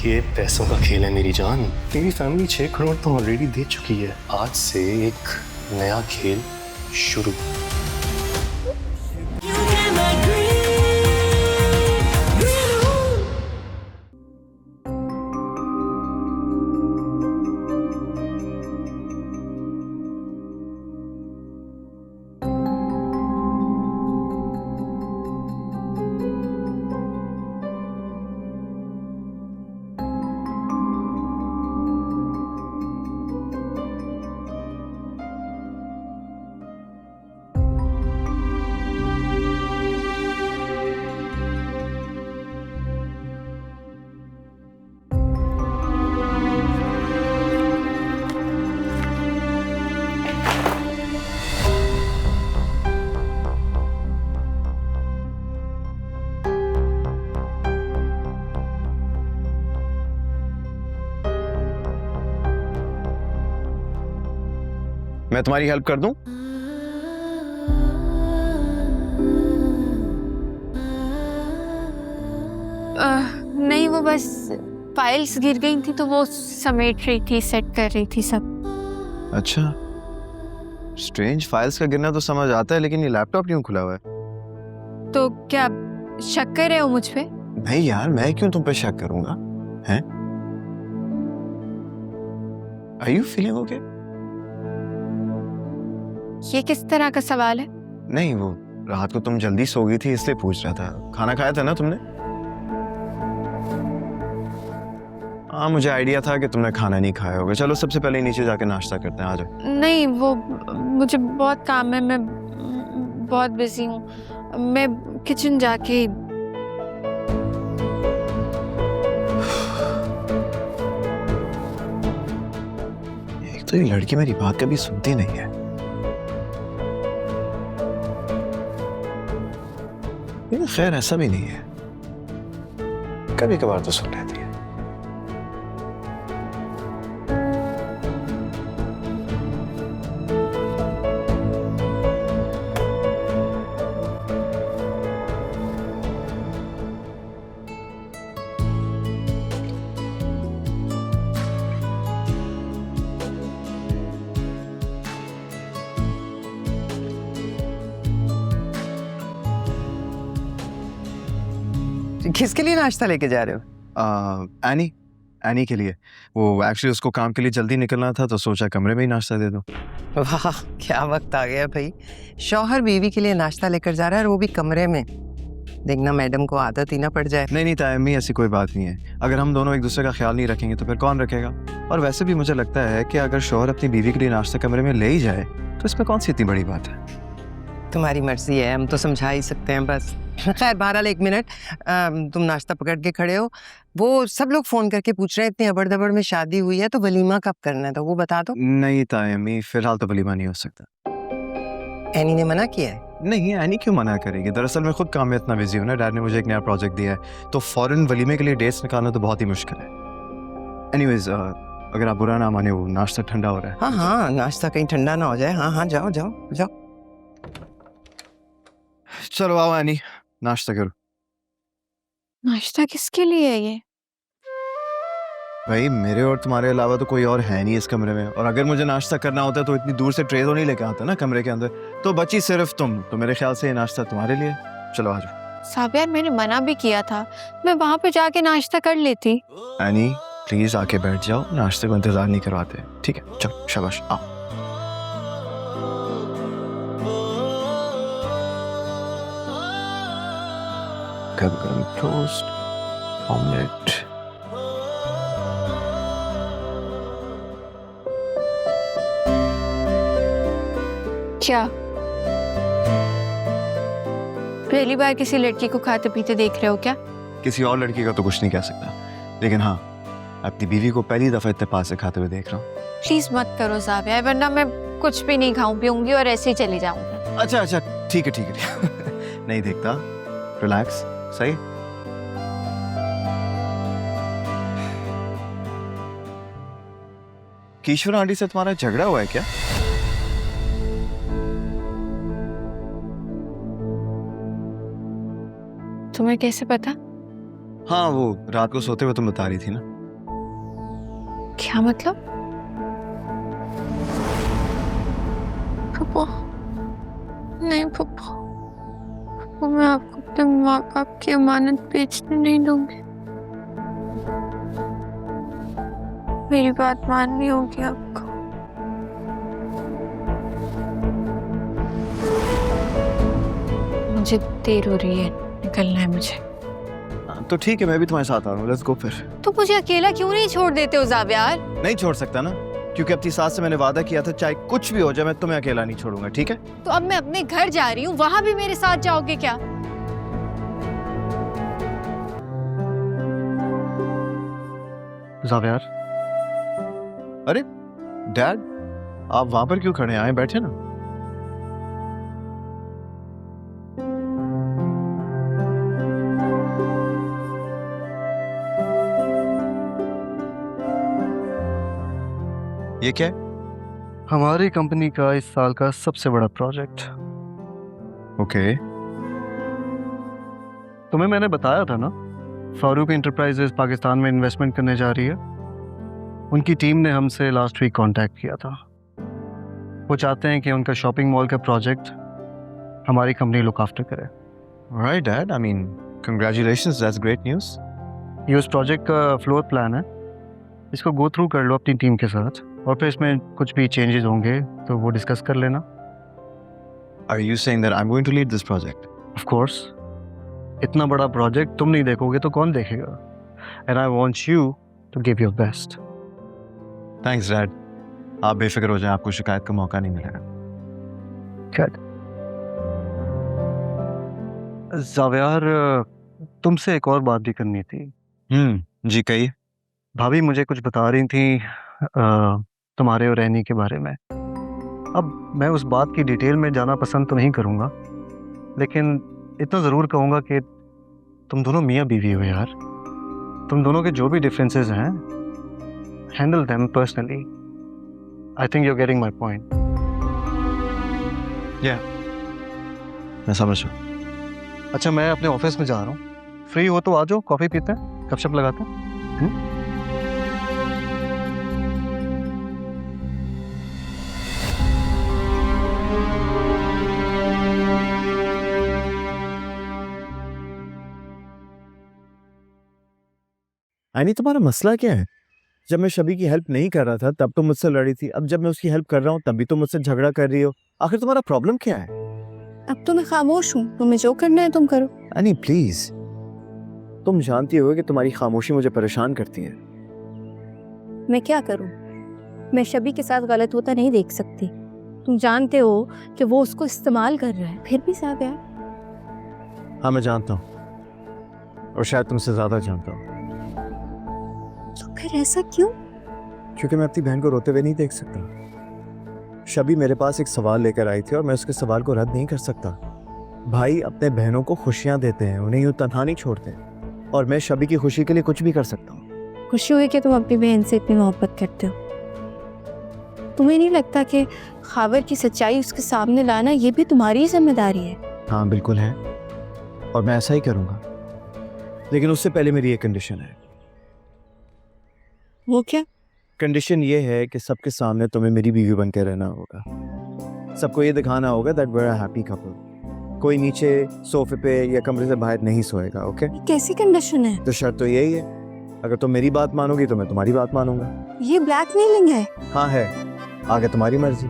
ये पैसों का खेल है मेरी जान। तेरी फैमिली 6 करोड़ तो ऑलरेडी दे चुकी है। आज से एक नया खेल शुरू। मैं तुम्हारी हेल्प कर दूं? नहीं, वो बस फाइल्स गिर गई थी तो वो समेट रही थी, सेट कर रही थी सब। अच्छा, स्ट्रेंज। फाइल्स का गिरना तो समझ आता है, लेकिन ये लैपटॉप क्यों खुला हुआ है? तो क्या शक कर रहे हो मुझ पे? नहीं यार, मैं क्यों तुम पे शक करूंगा? हैं? Are you feeling okay? ये किस तरह का सवाल है? नहीं, वो रात को तुम जल्दी सो गई थी इसलिए पूछ रहा था। खाना खाया था ना तुमने? हाँ, मुझे आइडिया था कि तुमने खाना नहीं खाया होगा। चलो सबसे पहले नीचे जाके नाश्ता करते हैं, आ जाओ। नहीं, वो मुझे बहुत काम है, मैं बहुत बिजी हूँ। मैं किचन जाके एक तो ये लड़की मेरी बात कभी सुनती नहीं है। लेकिन खैर ऐसा भी नहीं है, कभी कभार तो सुन लेती है। किसके लिए नाश्ता लेके जा रहे हो? एनी के लिए। वो एक्चुअली उसको काम के लिए जल्दी निकलना था तो सोचा कमरे में ही नाश्ता दे दो। वाह, क्या वक्त आ गया भाई। शौहर बीवी के लिए नाश्ता लेकर जा रहा है और वो भी कमरे में। देखना मैडम को आदत ही ना पड़ जाए। नहीं तायम्मी, ऐसी कोई बात नहीं है। अगर हम दोनों एक दूसरे का ख्याल नहीं रखेंगे तो फिर कौन रखेगा? और वैसे भी मुझे लगता है कि अगर शौहर अपनी बीवी के लिए नाश्ता कमरे में ले ही जाए तो इसमें कौन सी इतनी बड़ी बात है। तुम्हारी मर्जी है, हम तो समझा ही सकते हैं बस। खैर बहरहाल, एक मिनट, तुम नाश्ता पकड़ के खड़े हो। वो सब लोग फोन करके पूछ रहे हैं इतनी अबड़ दबड़ में शादी हुई है तो वलीमा कब करना है, तो वो बता दो। नहीं तायम्मी, फिलहाल तो वलीमा नहीं हो सकता। एनी ने मना किया है? नहीं, एनी क्यों मना करेगी? दरअसल मैं खुद काम में इतना बिजी हूँ ना, डैड ने मुझे एक नया प्रोजेक्ट दिया है तो फौरन वलीमे के लिए डेट्स निकालना तो बहुत ही मुश्किल है। एनीवेज, अगर आप बुरा ना माने, वो नाश्ता ठंडा हो रहा है। हाँ हाँ, नाश्ता कहीं ठंडा ना हो जाए। हाँ हाँ, जाओ जाओ जाओ। चलो आओ एनी, नाश्ता करो। नाश्ता किसके लिए है ये? भाई, मेरे और तुम्हारे अलावा तो कोई और है नहीं इस कमरे में, और अगर मुझे नाश्ता करना होता तो इतनी दूर से ट्रे तो नहीं लेके आता ना कमरे के अंदर। तो बची सिर्फ तुम, तो मेरे ख्याल से ये नाश्ता तुम्हारे लिए। चलो आ जाओ। साबिया, मैंने मना भी किया था, मैं वहां पे जाके नाश्ता कर लेती। एनी प्लीज आके बैठ जाओ, नाश्ते को इंतजार नहीं करवाते। ठीक है, चलो शाबाश, आओ। गरम टोस्ट, ऑमलेट। क्या पहली बार किसी लड़की को खाते पीते देख रहे हो क्या? किसी और लड़की का तो कुछ नहीं कह सकता, लेकिन हाँ, अपनी बीवी को पहली दफा इतने पास से खाते हुए देख रहा हूँ। प्लीज मत करो साबिया, वरना मैं कुछ भी नहीं खाऊं पीऊंगी और ऐसे ही चली जाऊंगी। अच्छा अच्छा, ठीक है ठीक है। नहीं देखता, रिलैक्स। सही। कीश्वर आंटी से तुम्हारा झगड़ा हुआ है क्या? तुम्हें कैसे पता? हाँ, वो रात को सोते हुए तुम बता रही थी ना। क्या मतलब? पप्पा, नहीं पप्पा, पप्पा मैं आपको अपने माँ बाप की अमानत बेचने नहीं दूंगी। मेरी बात माननी होगी आपको। मुझे देर हो रही है, निकलना है मुझे। तो ठीक है, मैं भी तुम्हारे साथ आ रहा हूँ, लेट्स गो फिर। तो मुझे अकेला क्यों नहीं छोड़ देते हो ज़ावियार? नहीं छोड़ सकता ना, क्योंकि अपनी सास से मैंने वादा किया था चाहे कुछ भी हो जाए मैं तुम्हें अकेला नहीं छोड़ूंगा, ठीक है? तो अब मैं अपने घर जा रही हूँ, वहां भी मेरे साथ जाओगे क्या? ज़ावियार, अरे डैड, आप वहां पर क्यों खड़े हैं? आए बैठे ना। ये क्या है? हमारी कंपनी का इस साल का सबसे बड़ा प्रोजेक्ट। ओके। तुम्हें मैंने बताया था ना, फारूक इंटरप्राइजेज पाकिस्तान में इन्वेस्टमेंट करने जा रही है। उनकी टीम ने हमसे लास्ट वीक कांटेक्ट किया था। वो चाहते हैं कि उनका शॉपिंग मॉल का प्रोजेक्ट हमारी कंपनी लुक आफ्टर करे। Right dad, I mean congratulations, that's great news. ये उस प्रोजेक्ट का फ्लोर प्लान है, इसको गो थ्रू कर लो अपनी टीम के साथ, और फिर इसमें कुछ भी चेंजेस होंगे तो वो डिस्कस कर लेना। Are you saying that I'm going to lead this project? Of course, इतना बड़ा प्रोजेक्ट तुम नहीं देखोगे तो कौन देखेगा? And I want you to give your best. Thanks dad, आप बेफिक्र हो जाएं, आपको शिकायत का मौका नहीं मिलेगा। ज़ावियार, तुमसे एक और बात भी करनी थी। जी कहिए। भाभी मुझे कुछ बता रही थी तुम्हारे और रैनी के बारे में। अब मैं उस बात की डिटेल में जाना पसंद तो नहीं करूँगा, लेकिन इतना ज़रूर कहूँगा कि तुम दोनों मियाँ बीवी हो यार। तुम दोनों के जो भी डिफरेंसेस हैं, handle them personally. I think you are getting my point. मैं समझ रहा हूँ। अच्छा, मैं अपने ऑफिस में जा रहा हूँ, फ्री हो तो आ जाओ, कॉफ़ी पीते हैं, गपशप लगाते हैं। नहीं, तुम्हारा मसला क्या है? जब मैं शबी की हेल्प नहीं कर रहा था तब तो मुझसे लड़ी थी, अब जब मैं उसकी हेल्प कर रहा हूँ तब भी तो मुझसे झगड़ा कर रही हो। आखिर तुम्हारा प्रॉब्लम क्या है? अब तो मैं खामोश हूँ, तुम्हें जो करना है तुम करो। नहीं प्लीज, तुम जानती हो कि तुम्हारी खामोशी मुझे परेशान करती है। मैं क्या करूँ? मैं शबी के साथ गलत होता नहीं देख सकती। तुम जानते हो कि वो उसको इस्तेमाल कर रहा है, फिर भी ज़ावियार। हाँ मैं जानता हूँ, और शायद तुमसे ज्यादा जानता हूँ। तो फिर ऐसा क्यों? क्योंकि मैं अपनी बहन को रोते हुए नहीं देख सकता। शबी मेरे पास एक सवाल लेकर आई थी और मैं उसके सवाल को रद्द नहीं कर सकता। भाई अपने बहनों को खुशियाँ देते हैं, उन्हें यूँ तन्हा नहीं छोड़ते, और मैं शबी की खुशी के लिए कुछ भी कर सकता हूँ। खुशी हुई कि तुम अपनी बहन से इतनी मोहब्बत करते हो। तुम्हें नहीं लगता कि खावर की सच्चाई उसके सामने लाना ये भी तुम्हारी जिम्मेदारी है? हाँ बिल्कुल है, और मैं ऐसा ही करूँगा, लेकिन उससे पहले मेरी एक कंडीशन है। वो क्या? कंडीशन ये है कि सबके सामने तुम्हें मेरी बीवी बन के रहना होगा। सबको ये दिखाना होगा that we are a happy couple. कोई नीचे सोफे पे या कमरे से बाहर नहीं सोएगा, ओके? ये कैसी कंडीशन है? तो शर्त तो यही है, अगर तुम मेरी बात मानोगी तो मैं तुम्हारी बात मानूंगा। ये ब्लैकमेलिंग है। हाँ है, आगे तुम्हारी मर्जी।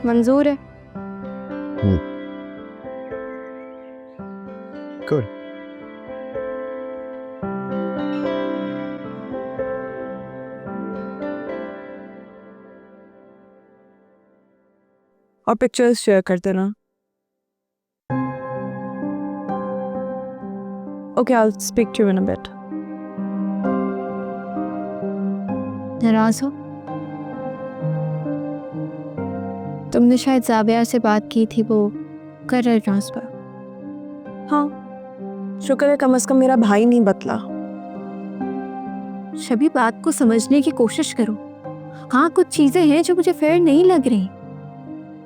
मंजूर है। गुड। और पिक्चर्स शेयर कर देना। Okay, I'll speak to you in a bit. नाराज हो? तुमने शायद ज़ावियार से बात की थी, वो कर रहे ट्रांसफर। हाँ, शुक्र है कम से कम मेरा भाई नहीं बतला। सभी बात को समझने की कोशिश करो। हाँ कुछ चीज़ें हैं जो मुझे फेयर नहीं लग रही।